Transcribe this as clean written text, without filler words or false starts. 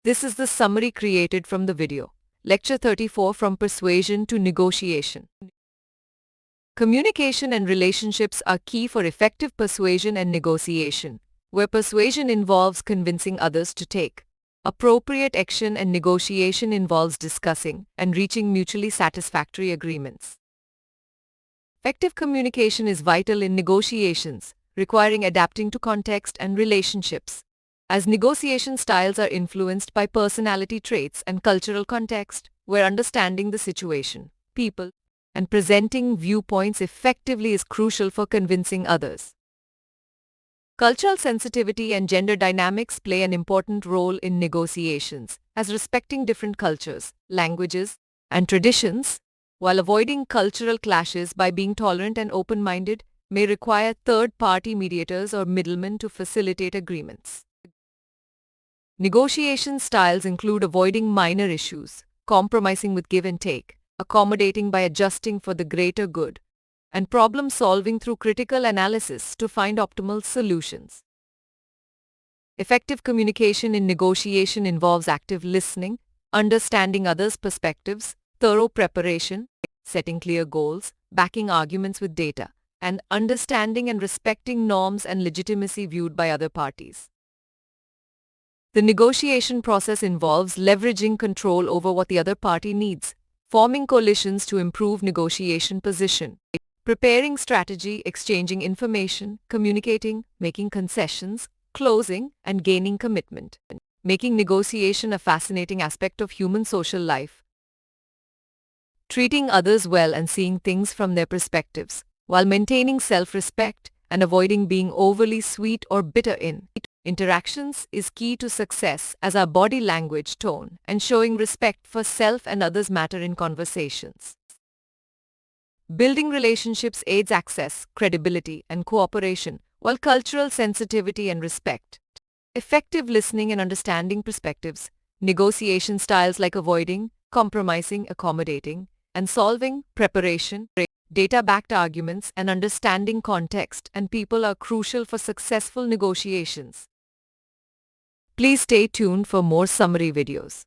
This is the summary created from the video. Lecture 34 from Persuasion to Negotiation. Communication and relationships are key for effective persuasion and negotiation, where persuasion involves convincing others to take appropriate action and negotiation involves discussing and reaching mutually satisfactory agreements. Effective communication is vital in negotiations, requiring adapting to context and relationships, as negotiation styles are influenced by personality traits and cultural context, where understanding the situation, people, and presenting viewpoints effectively is crucial for convincing others. Cultural sensitivity and gender dynamics play an important role in negotiations, as respecting different cultures, languages, and traditions, while avoiding cultural clashes by being tolerant and open-minded, may require third-party mediators or middlemen to facilitate agreements. Negotiation styles include avoiding minor issues, compromising with give and take, accommodating by adjusting for the greater good, and problem-solving through critical analysis to find optimal solutions. Effective communication in negotiation involves active listening, understanding others' perspectives, thorough preparation, setting clear goals, backing arguments with data, and understanding and respecting norms and legitimacy viewed by other parties. The negotiation process involves leveraging control over what the other party needs, forming coalitions to improve negotiation position, preparing strategy, exchanging information, communicating, making concessions, closing, and gaining commitment, making negotiation a fascinating aspect of human social life. Treating others well and seeing things from their perspectives, while maintaining self-respect and avoiding being overly sweet or bitter in interactions is key to success, as our body language, tone, and showing respect for self and others matter in conversations. Building relationships aids access, credibility, and cooperation, while cultural sensitivity and respect. Effective listening and understanding perspectives, negotiation styles like avoiding, compromising, accommodating, and solving, preparation, data-backed arguments, and understanding context and people are crucial for successful negotiations. Please stay tuned for more summary videos.